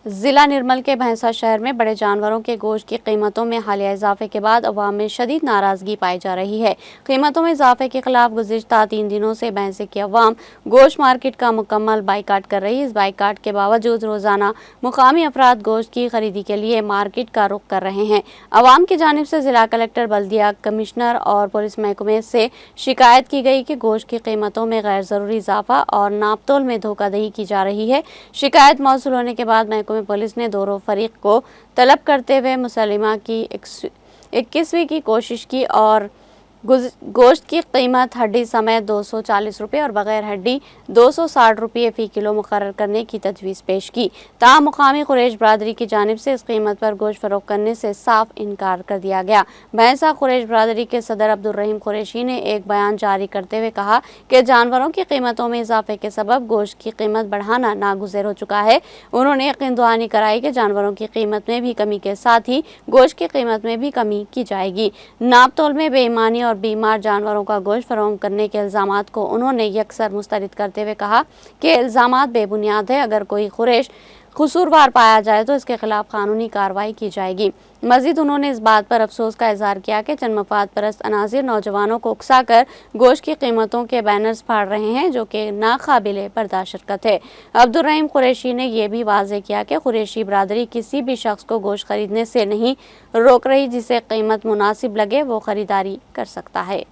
ضلع نرمل کے بھینسا شہر میں بڑے جانوروں کے گوشت کی قیمتوں میں حالیہ اضافے کے بعد عوام میں شدید ناراضگی پائی جا رہی ہے۔ قیمتوں میں اضافے کے خلاف گزشتہ 3 دنوں سے بھینسے کی عوام گوشت مارکیٹ کا مکمل بائیکاٹ کر رہی ہے۔ اس بائیکاٹ کے باوجود روزانہ مقامی افراد گوشت کی خریدی کے لیے مارکیٹ کا رخ کر رہے ہیں۔ عوام کی جانب سے ضلع کلکٹر، بلدیہ کمشنر اور پولیس محکمے سے شکایت کی گئی کہ گوشت کی قیمتوں میں غیر ضروری اضافہ اور ناپ تول میں دھوکہ دہی کی جا رہی ہے۔ شکایت موصول ہونے کے بعد محکمہ پولیس نے دونوں فریق کو طلب کرتے ہوئے مسلمہ کی 21ویں کی کوشش کی اور گوشت کی قیمت ہڈی سمیت 240 روپے اور بغیر ہڈی 260 روپے فی کلو مقرر کرنے کی تجویز پیش کی۔ تاہم مقامی قریش برادری کی جانب سے اس قیمت پر گوشت فروخت کرنے سے صاف انکار کر دیا گیا۔ بھینسا قریش برادری کے صدر عبدالرحیم قریشی نے ایک بیان جاری کرتے ہوئے کہا کہ جانوروں کی قیمتوں میں اضافے کے سبب گوشت کی قیمت بڑھانا ناگزیر ہو چکا ہے۔ انہوں نے یقین دہانی کرائی کہ جانوروں کی قیمت میں بھی کمی کے ساتھ ہی گوشت کی قیمت میں بھی کمی کی جائے گی۔ ناپ تول میں بے ایمانی اور بیمار جانوروں کا گوشت فراہم کرنے کے الزامات کو انہوں نے یکسر مسترد کرتے ہوئے کہا کہ الزامات بے بنیاد ہیں۔ اگر کوئی قریش قصوروار پایا جائے تو اس کے خلاف قانونی کارروائی کی جائے گی۔ مزید انہوں نے اس بات پر افسوس کا اظہار کیا کہ چند مفاد پرست عناصر نوجوانوں کو اکسا کر گوشت کی قیمتوں کے بینرز پھاڑ رہے ہیں، جو کہ ناقابل برداشت حرکت ہے۔ عبدالرحیم قریشی نے یہ بھی واضح کیا کہ قریشی برادری کسی بھی شخص کو گوشت خریدنے سے نہیں روک رہی۔ جسے قیمت مناسب لگے وہ خریداری کر سکتا ہے۔